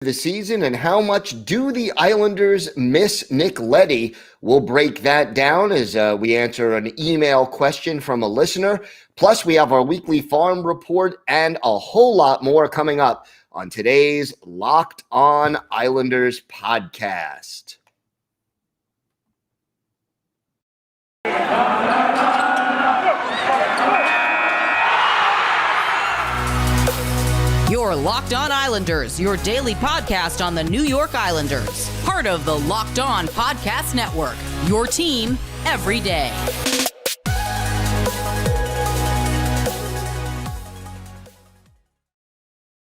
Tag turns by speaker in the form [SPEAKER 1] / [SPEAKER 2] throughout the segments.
[SPEAKER 1] The season, and how much do the Islanders miss Nick Leddy? We'll break that down as we answer an email question from a listener. Plus, we have our weekly farm report and a whole lot more coming up on today's Locked On Islanders podcast.
[SPEAKER 2] Your Locked On Islanders, your daily podcast on the New York Islanders. Part of the Locked On Podcast Network, your team every day.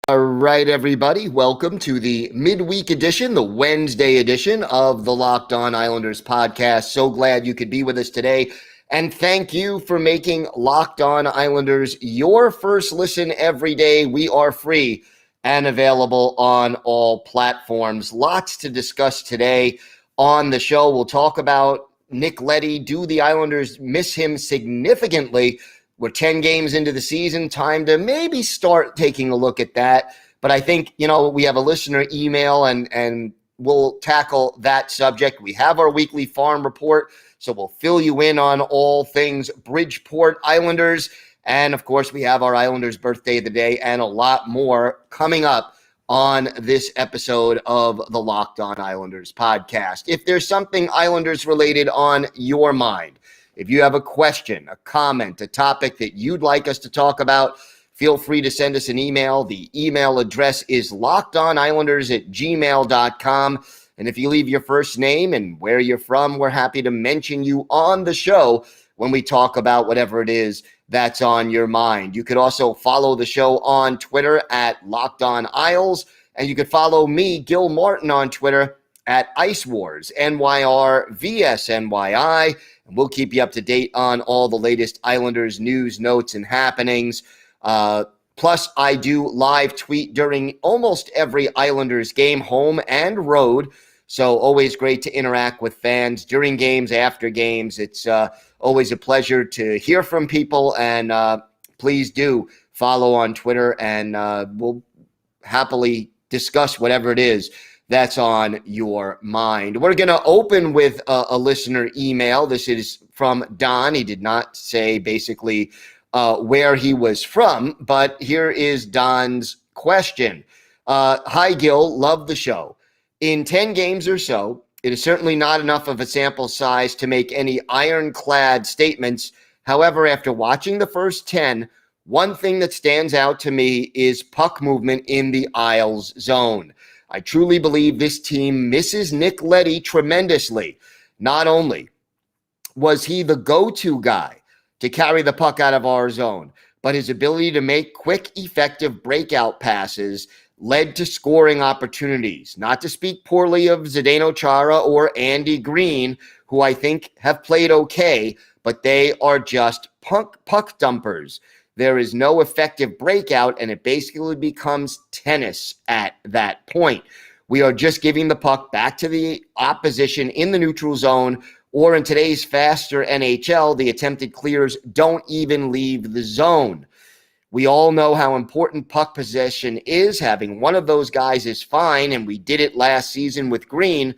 [SPEAKER 1] All right, everybody, welcome to the midweek edition, the Wednesday edition of the Locked On Islanders podcast. So glad you could be with us today. And thank you for making Locked On Islanders your first listen every day. We are free and available on all platforms. Lots to discuss today on the show. We'll talk about Nick Leddy. Do the Islanders miss him significantly? We're 10 games into the season. Time to maybe start taking a look at that. But I think, we have a listener email and we'll tackle that subject. We have our weekly farm report. So we'll fill you in on all things Bridgeport Islanders. And, of course, we have our Islanders birthday of the day and a lot more coming up on this episode of the Locked On Islanders podcast. If there's something Islanders related on your mind, if you have a question, a comment, a topic that you'd like us to talk about, feel free to send us an email. The email address is lockedonislanders@gmail.com. And if you leave your first name and where you're from, we're happy to mention you on the show when we talk about whatever it is that's on your mind. You could also follow the show on Twitter at Locked On Isles, and you could follow me, Gil Martin, on Twitter at Ice Wars, NYRVSNYI, and we'll keep you up to date on all the latest Islanders news, notes, and happenings. Plus, I do live tweet during almost every Islanders game, home and road. So always great to interact with fans during games, after games. It's always a pleasure to hear from people. And please do follow on Twitter, and we'll happily discuss whatever it is that's on your mind. We're going to open with a listener email. This is from Don. He did not say basically where he was from, but here is Don's question. Hi, Gil. Love the show. In 10 games or so, it is certainly not enough of a sample size to make any ironclad statements. However, after watching the first 10, one thing that stands out to me is puck movement in the Isles zone. I truly believe this team misses Nick Leddy tremendously. Not only was he the go-to guy to carry the puck out of our zone, but his ability to make quick, effective breakout passes led to scoring opportunities. Not to speak poorly of Zdeno Chara or Andy Green, who I think have played okay, but they are just puck dumpers. There is no effective breakout, and it basically becomes tennis at that point. We are just giving the puck back to the opposition in the neutral zone, or in today's faster NHL, the attempted clears don't even leave the zone. We all know how important puck possession is. Having one of those guys is fine, and we did it last season with Green.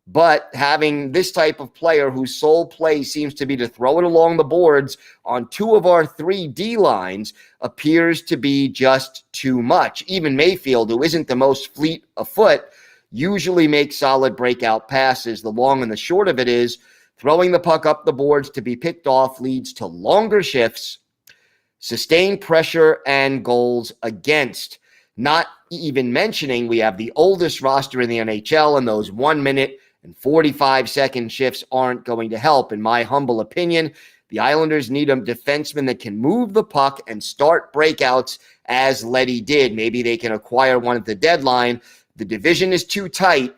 [SPEAKER 1] But having this type of player whose sole play seems to be to throw it along the boards on two of our three D lines appears to be just too much. Even Mayfield, who isn't the most fleet of foot, usually makes solid breakout passes. The long and the short of it is throwing the puck up the boards to be picked off leads to longer shifts, sustained pressure, and goals against. Not even mentioning we have the oldest roster in the NHL, and those 1 minute and 45-second shifts aren't going to help. In my humble opinion, the Islanders need a defenseman that can move the puck and start breakouts as Leddy did. Maybe they can acquire one at the deadline. The division is too tight,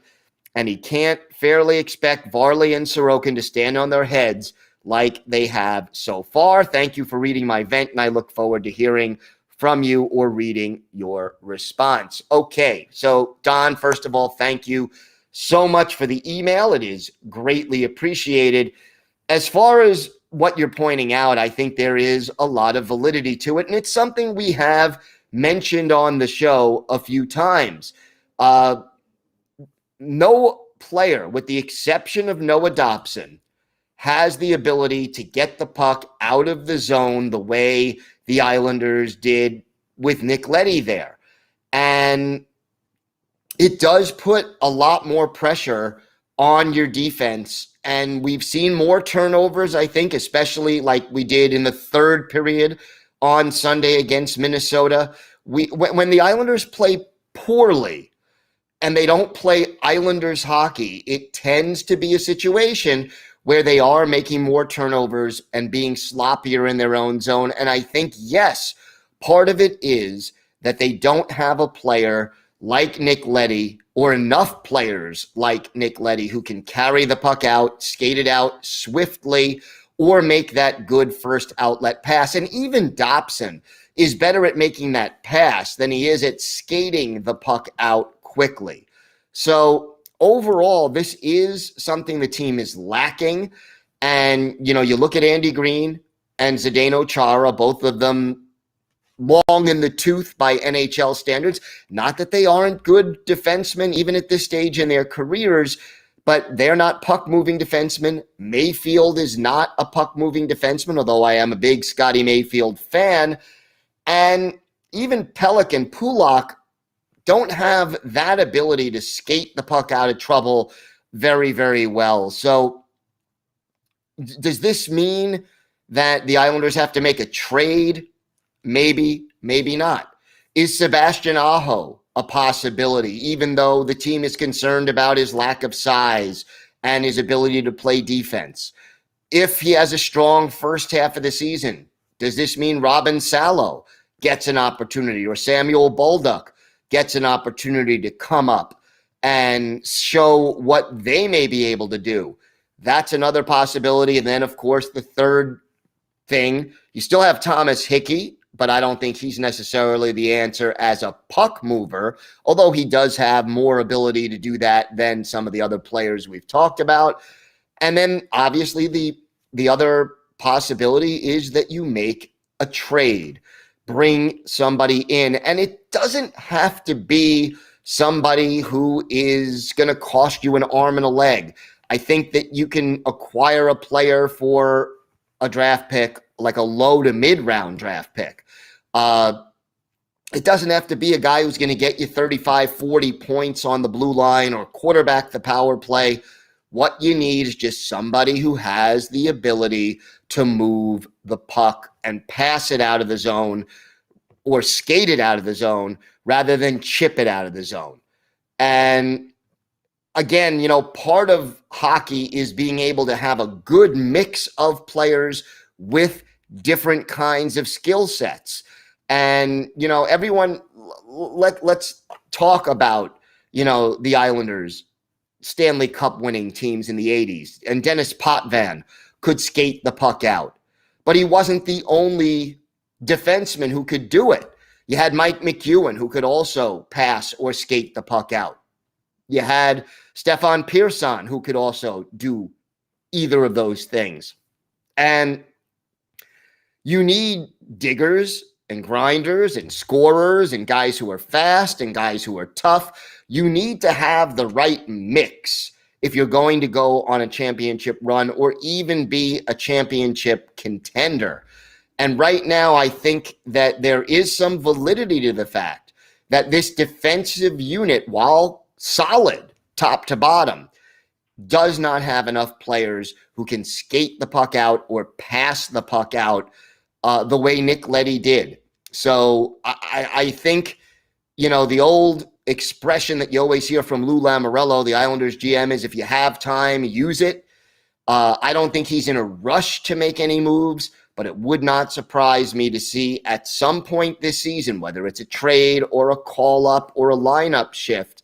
[SPEAKER 1] and he can't fairly expect Varley and Sorokin to stand on their heads like they have so far. Thank you for reading my vent, and I look forward to hearing from you or reading your response. Okay, so Don, first of all, thank you so much for the email. It is greatly appreciated. As far as what you're pointing out, I think there is a lot of validity to it, and it's something we have mentioned on the show a few times. No player, with the exception of Noah Dobson, has the ability to get the puck out of the zone the way the Islanders did with Nick Leddy there. And it does put a lot more pressure on your defense. And we've seen more turnovers, I think, especially like we did in the third period on Sunday against Minnesota. When the Islanders play poorly and they don't play Islanders hockey, it tends to be a situation where they are making more turnovers and being sloppier in their own zone. And I think, yes, part of it is that they don't have a player like Nick Leddy or enough players like Nick Leddy who can carry the puck out, skate it out swiftly, or make that good first outlet pass. And even Dobson is better at making that pass than he is at skating the puck out quickly. So overall, this is something the team is lacking. And, you know, you look at Andy Green and Zdeno Chara, both of them long in the tooth by NHL standards. Not that they aren't good defensemen, even at this stage in their careers, but they're not puck-moving defensemen. Mayfield is not a puck-moving defenseman, although I am a big Scotty Mayfield fan. And even Pelech and Pulock don't have that ability to skate the puck out of trouble very, very well. So does this mean that the Islanders have to make a trade? Maybe, maybe not. Is Sebastian Aho a possibility, even though the team is concerned about his lack of size and his ability to play defense? If he has a strong first half of the season, does this mean Robin Salo gets an opportunity, or Samuel Bolduc gets an opportunity to come up and show what they may be able to do? That's another possibility. And then, of course, the third thing, you still have Thomas Hickey, but I don't think he's necessarily the answer as a puck mover, although he does have more ability to do that than some of the other players we've talked about. And then, obviously, the other possibility is that you make a trade, bring somebody in, and it doesn't have to be somebody who is going to cost you an arm and a leg. I think that you can acquire a player for a draft pick, like a low to mid-round draft pick. It doesn't have to be a guy who's going to get you 35, 40 points on the blue line or quarterback the power play. What you need is just somebody who has the ability to move the puck and pass it out of the zone or skate it out of the zone rather than chip it out of the zone. And again, you know, part of hockey is being able to have a good mix of players with different kinds of skill sets. And, you know, everyone, let's talk about, you know, the Islanders, Stanley Cup winning teams in the 80s. And Dennis Potvin could skate the puck out. But he wasn't the only defenseman who could do it. You had Mike McEwen, who could also pass or skate the puck out. You had Stefan Pearson, who could also do either of those things. And you need diggers and grinders and scorers and guys who are fast and guys who are tough. You need to have the right mix if you're going to go on a championship run or even be a championship contender. And right now, I think that there is some validity to the fact that this defensive unit, while solid top to bottom, does not have enough players who can skate the puck out or pass the puck out the way Nick Leddy did. So I think, you know, the old expression that you always hear from Lou Lamoriello, the Islanders GM, is if you have time, use it. I don't think he's in a rush to make any moves, but it would not surprise me to see at some point this season, whether it's a trade or a call-up or a lineup shift,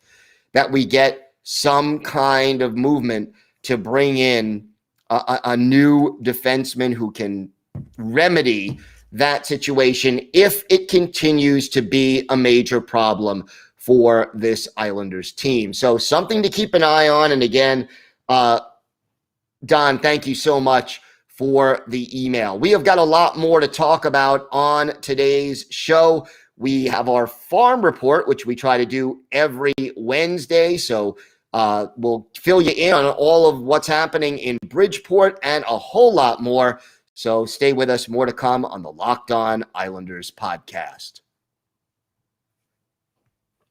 [SPEAKER 1] that we get some kind of movement to bring in a new defenseman who can remedy that situation if it continues to be a major problem for this Islanders team. So something to keep an eye on. And again, Don, thank you so much for the email. We have got a lot more to talk about on today's show. We have our farm report, which we try to do every Wednesday. So we'll fill you in on all of what's happening in Bridgeport and a whole lot more. So stay with us. More to come on the Locked On Islanders podcast.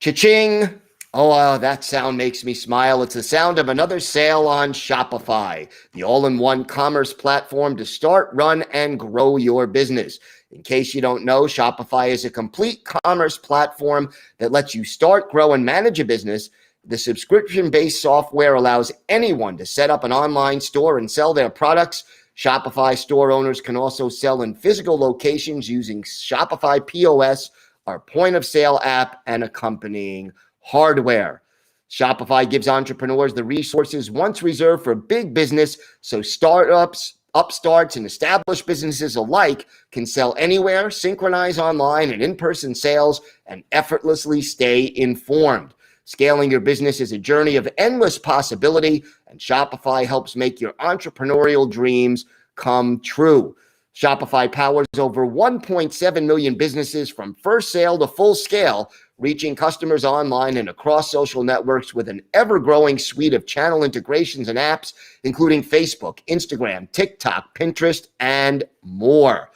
[SPEAKER 1] Cha-ching. Oh, that sound makes me smile. It's the sound of another sale on Shopify, the all-in-one commerce platform to start, run, and grow your business. In case you don't know, Shopify is a complete commerce platform that lets you start, grow, and manage a business. The subscription-based software allows anyone to set up an online store and sell their products. Shopify store owners can also sell in physical locations using Shopify POS, our point-of-sale app, and accompanying hardware. Shopify gives entrepreneurs the resources once reserved for big business, so startups, upstarts, and established businesses alike can sell anywhere, synchronize online and in-person sales, and effortlessly stay informed. Scaling your business is a journey of endless possibility, and Shopify helps make your entrepreneurial dreams come true. Shopify powers over 1.7 million businesses from first sale to full scale, reaching customers online and across social networks with an ever-growing suite of channel integrations and apps, including Facebook, Instagram, TikTok, Pinterest, and more.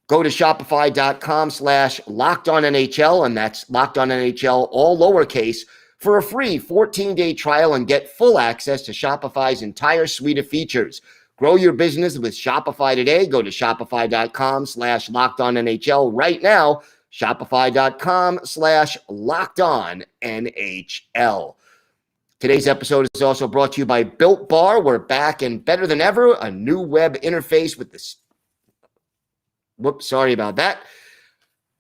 [SPEAKER 1] Go to shopify.com/LockedOnNHL, and that's LockedOnNHL, all lowercase, for a free 14-day trial and get full access to Shopify's entire suite of features. Grow your business with Shopify today. Go to shopify.com/LockedOnNHL right now. Shopify.com/LockedOnNHL. Today's episode is also brought to you by Built Bar. We're back and better than ever. A new web interface with this. Whoops, sorry about that.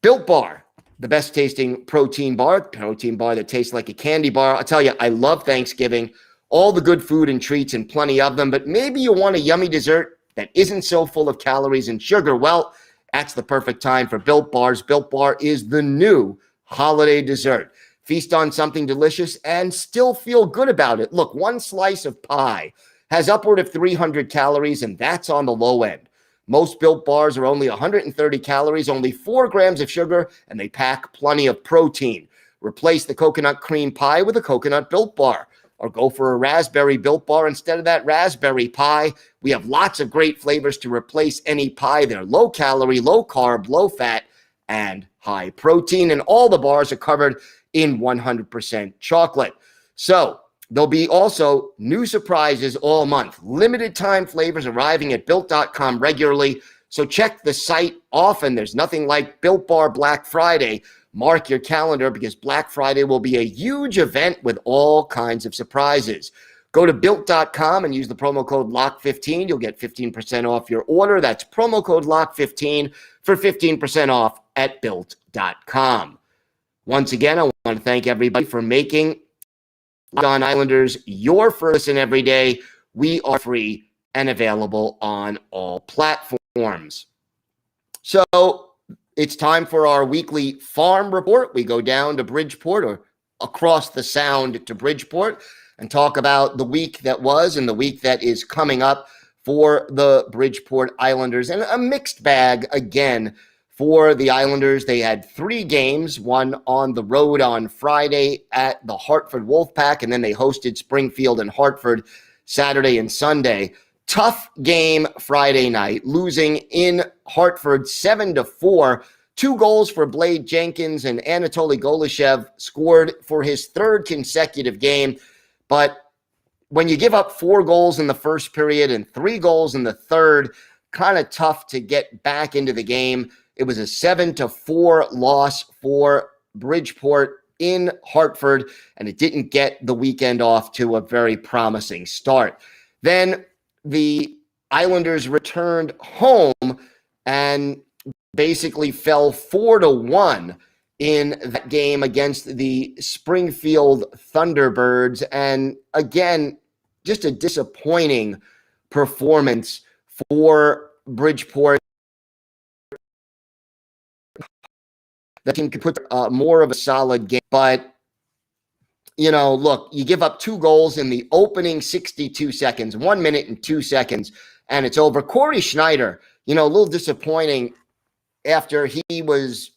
[SPEAKER 1] Built Bar, the best tasting protein bar that tastes like a candy bar. I'll tell you, I love Thanksgiving. All the good food and treats and plenty of them, but maybe you want a yummy dessert that isn't so full of calories and sugar. Well, that's the perfect time for Built Bars. Built Bar is the new holiday dessert. Feast on something delicious and still feel good about it. Look, one slice of pie has upward of 300 calories, and that's on the low end. Most Built Bars are only 130 calories, only 4 grams of sugar, and they pack plenty of protein. Replace the coconut cream pie with a coconut Built Bar, or go for a raspberry Built Bar instead of that raspberry pie. We have lots of great flavors to replace any pie. They're low calorie, low carb, low fat, and high protein, and all the bars are covered in 100% chocolate. So there'll be also new surprises all month. Limited time flavors arriving at Built.com regularly. So check the site often. There's nothing like Built Bar Black Friday. Mark your calendar because Black Friday will be a huge event with all kinds of surprises. Go to Built.com and use the promo code LOCK15. You'll get 15% off your order. That's promo code LOCK15 for 15% off at Built.com. Once again, I want to thank everybody for making Locked On Islanders your first and every day. We are free and available on all platforms. So it's time for our weekly farm report. We go down to Bridgeport, or across the sound to Bridgeport, and talk about the week that was and the week that is coming up for the Bridgeport Islanders. And a mixed bag again for the Islanders. They had 3 games, one on the road on Friday at the Hartford Wolfpack, and then they hosted Springfield and Hartford Saturday and Sunday. Tough game Friday night, losing in Hartford 7-4. 2 goals for Blade Jenkins, and Anatoly Golishev scored for his 3rd consecutive game. But when you give up 4 goals in the first period and 3 goals in the third, kind of tough to get back into the game. It was a 7-4 loss for Bridgeport in Hartford, and it didn't get the weekend off to a very promising start. Then the Islanders returned home and basically fell 4-1 in that game against the Springfield Thunderbirds. And again, just a disappointing performance for Bridgeport. The team could put more of a solid game, but look, you give up 2 goals in the opening 62 seconds, 1 minute and 2 seconds, and it's over. Corey Schneider, a little disappointing after he was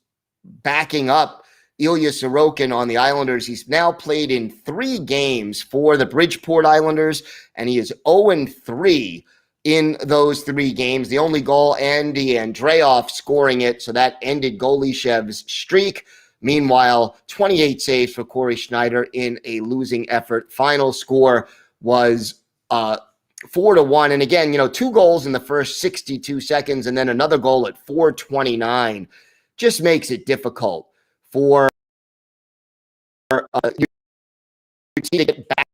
[SPEAKER 1] backing up Ilya Sorokin on the Islanders. He's now played in 3 games for the Bridgeport Islanders, and he is 0-3 in those 3 games. The only goal, Andy Andreoff scoring it, so that ended Golishev's streak. Meanwhile, 28 saves for Corey Schneider in a losing effort. Final score was 4-1. And again, 2 goals in the first 62 seconds and then another goal at 4:29 just makes it difficult for your team to get back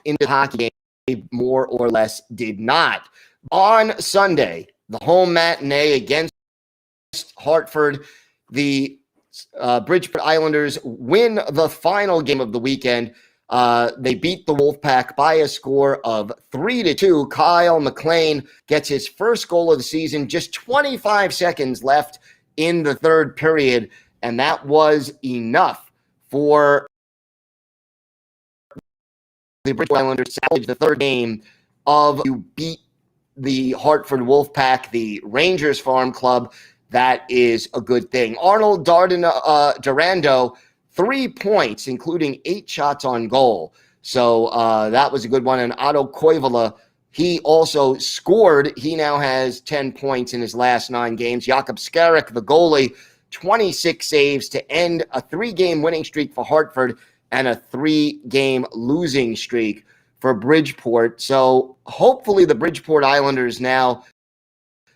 [SPEAKER 1] into the hockey game. More or less did not. On Sunday, the home matinee against Hartford, the Bridgeport Islanders win the final game of the weekend. They beat the Wolfpack by a score of 3-2. Kyle McLean gets his first goal of the season, just 25 seconds left in the third period, and that was enough for the Bridgeport Islanders to salvage the third game of you beat the Hartford Wolfpack, the Rangers Farm Club. That is a good thing. Arnold Durando, 3 points, including 8 shots on goal. So that was a good one. And Otto Koivula, he also scored. He now has 10 points in his last 9 games. Jakob Skerrick, the goalie, 26 saves to end a 3-game winning streak for Hartford and a 3-game losing streak for Bridgeport. So hopefully the Bridgeport Islanders now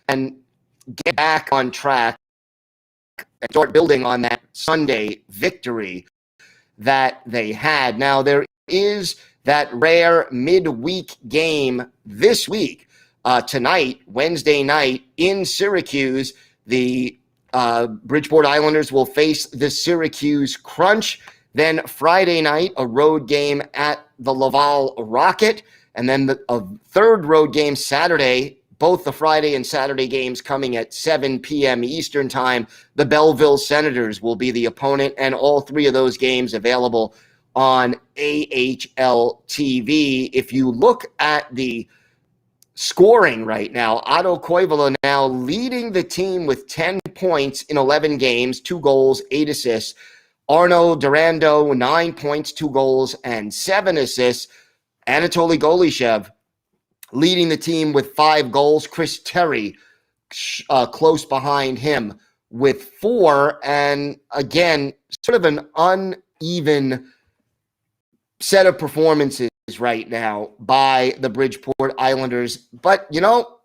[SPEAKER 1] can get back on track and start building on that Sunday victory that they had. Now, there is that rare midweek game this week. Tonight, Wednesday night, in Syracuse, the Bridgeport Islanders will face the Syracuse Crunch. Then Friday night, a road game at the Laval Rocket. And then a third road game Saturday, both the Friday and Saturday games coming at 7 p.m. Eastern time. The Belleville Senators will be the opponent, and all 3 of those games available on AHL TV. If you look at the scoring right now, Otto Koivula now leading the team with 10 points in 11 games, 2 goals, 8 assists. Arno Durando, 9 points, 2 goals, and 7 assists. Anatoly Golishev leading the team with 5 goals. Chris Terry close behind him with 4. And again, sort of an uneven set of performances right now by the Bridgeport Islanders. But,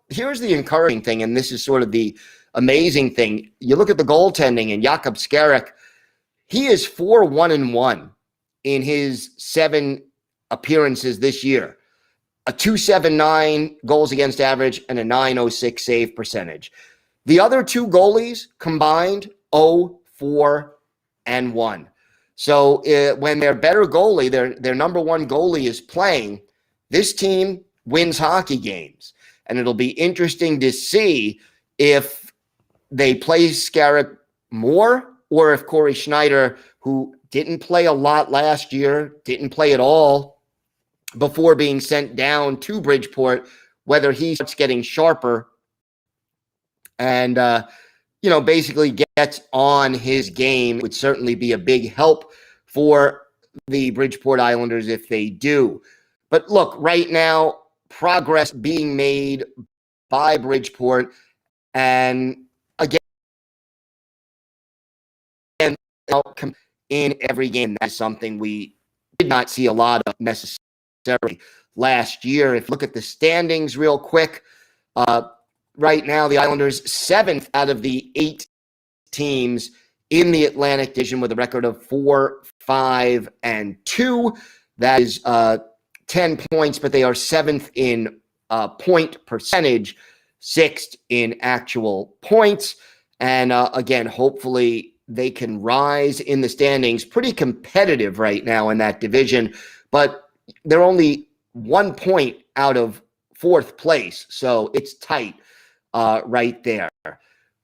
[SPEAKER 1] here's the encouraging thing, and this is sort of the amazing thing. You look at the goaltending, and Jakob Skerrick, he is 4-1-1 in his 7 appearances this year. A .279 goals against average and a .906 save percentage. The other 2 goalies combined 0-4-1. So when their better goalie, their number 1 goalie is playing, this team wins hockey games. And it'll be interesting to see if they play Skerrick more, or if Corey Schneider, who didn't play a lot last year, didn't play at all before being sent down to Bridgeport, whether he starts getting sharper and, basically gets on his game, would certainly be a big help for the Bridgeport Islanders if they do. But look, right now, progress being made by Bridgeport, and again, outcome in every game. That's something we did not see a lot of necessarily last year. If you look at the standings real quick, right now the Islanders 7th out of the 8 teams in the Atlantic Division with a record of 4-5-2. That is 10 points, but they are 7th in point percentage, 6th in actual points. And again, hopefully they can rise in the standings. Pretty competitive right now in that division, but they're only 1 point out of 4th place. So it's tight right there.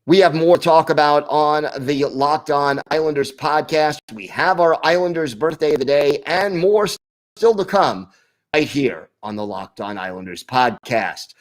[SPEAKER 1] We have more to talk about on the Locked On Islanders podcast. We have our Islanders birthday of the day and more still to come right here on the Locked On Islanders podcast.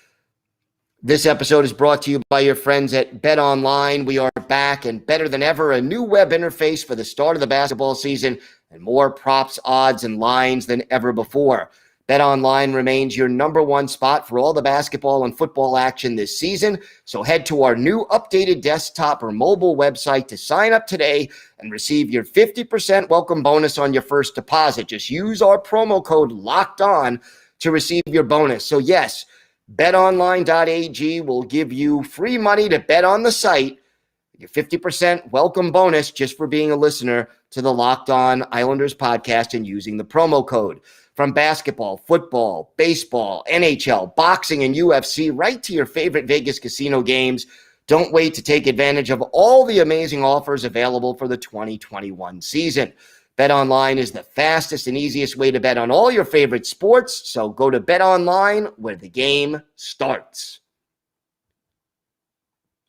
[SPEAKER 1] This episode is brought to you by your friends at Bet Online. We are back and better than ever, a new web interface for the start of the basketball season and more props, odds, and lines than ever before. Bet Online remains your number one spot for all the basketball and football action this season. So head to our new updated desktop or mobile website to sign up today and receive your 50% welcome bonus on your first deposit. Just use our promo code LOCKEDON to receive your bonus. So yes, betonline.ag will give you free money to bet on the site. Your 50% welcome bonus just for being a listener to the Locked On Islanders podcast and using the promo code. From basketball, football, baseball, NHL, boxing, and UFC, right to your favorite Vegas casino games. Don't wait to take advantage of all the amazing offers available for the 2021 season. BetOnline is the fastest and easiest way to bet on all your favorite sports, so go to BetOnline where the game starts.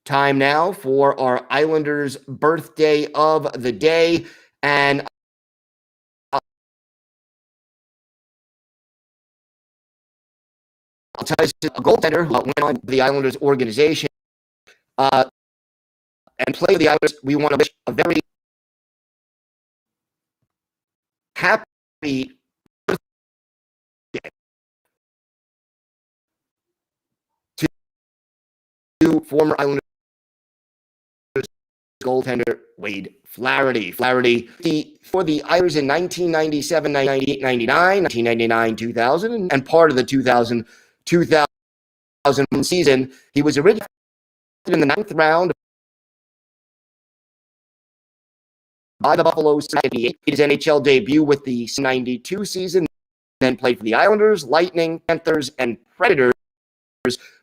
[SPEAKER 1] Time now for our Islanders birthday of the day, and I'll tell you, a goaltender who went on the Islanders organization and play the Islanders. We want to wish a very happy birthday to former Islanders goaltender Wade Flaherty. Flaherty for the Islanders in 1997, 98, 99, 1999, 2000, and part of the 2000 season. He was originally in the 9th round by the Buffalo Sabres. He made his NHL debut with the 92 season, then played for the Islanders, Lightning, Panthers, and Predators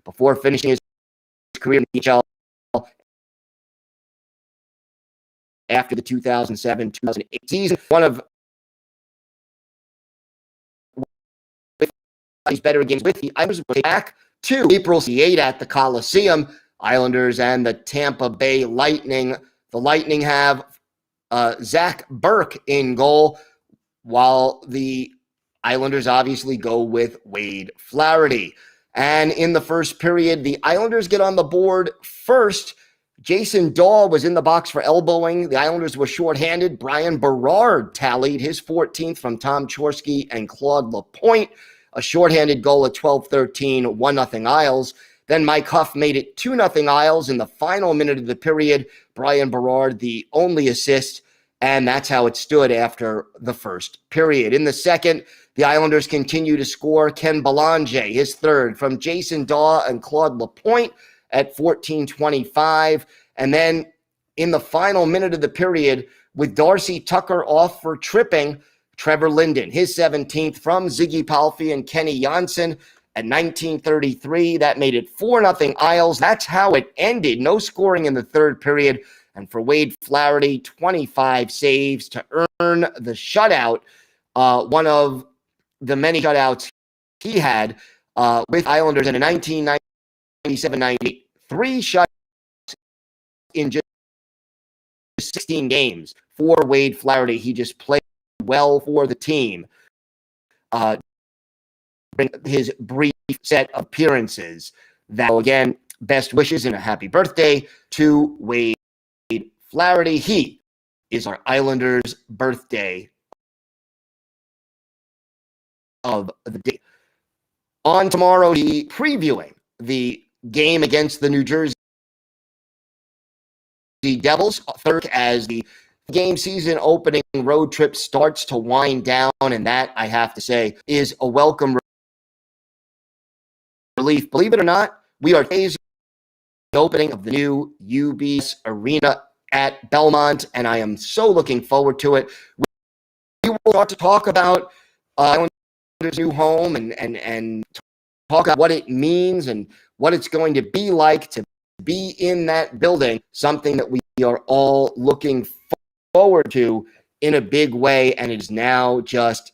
[SPEAKER 1] before finishing his career in the NHL after the 2007-2008 season. One of his better games with the Islanders was back to April 8 at the Coliseum. Islanders and the Tampa Bay Lightning. The Lightning have Zach Burke in goal, while the Islanders obviously go with Wade Flaherty. And in the first period, the Islanders get on the board first. Jason Daw was in the box for elbowing. The Islanders were shorthanded. Brian Berard tallied his 14th from Tom Chorsky and Claude Lapointe. A shorthanded goal at 12-13, 1-0 Isles. Then Mike Huff made it 2-0 Isles in the final minute of the period. Brian Berard, the only assist, and that's how it stood after the first period. In the second, the Islanders continue to score. Ken Belanger, his third, from Jason Daw and Claude Lapointe at 14-25. And then in the final minute of the period, with Darcy Tucker off for tripping, Trevor Linden, his 17th from Ziggy Palffy and Kenny Janssen at 19:33. That made it 4-0 Isles. That's how it ended. No scoring in the third period. And for Wade Flaherty, 25 saves to earn the shutout, one of the many shutouts he had with Islanders in a 1997-98. 3 shutouts in just 16 games for Wade Flaherty. He just played well for the team. His brief set of appearances. That, again, best wishes and a happy birthday to Wade Flaherty. He is our Islanders' birthday of the day. On tomorrow, previewing the game against the New Jersey Devils, third as the game season opening road trip starts to wind down, and that, I have to say, is a welcome relief. Believe it or not, we are phasing the opening of the new UBS Arena at Belmont, and I am so looking forward to it. We will start to talk about Islanders' new home and talk about what it means and what it's going to be like to be in that building, something that we are all looking forward to in a big way, and it is now just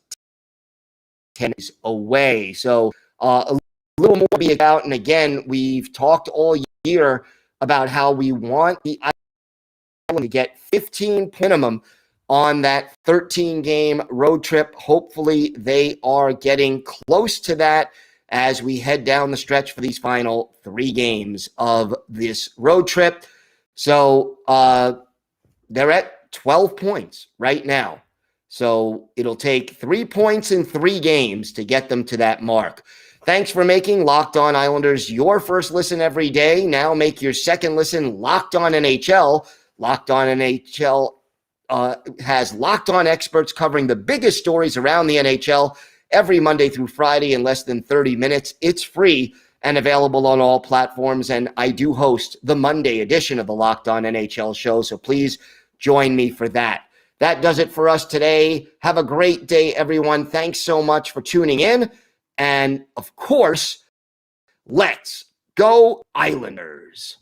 [SPEAKER 1] 10 days away. So a little more to be about, and again, we've talked all year about how we want the Islanders to get 15 minimum on that 13-game road trip. Hopefully, they are getting close to that, as we head down the stretch for these final 3 games of this road trip. So they're at 12 points right now. So it'll take 3 points in 3 games to get them to that mark. Thanks for making Locked On Islanders your first listen every day. Now make your second listen Locked On NHL. Locked On NHL has Locked On experts covering the biggest stories around the NHL every Monday through Friday in less than 30 minutes. It's free and available on all platforms. And I do host the Monday edition of the Locked On NHL show, so please join me for that. That does it for us today. Have a great day, everyone. Thanks so much for tuning in. And, of course, let's go Islanders.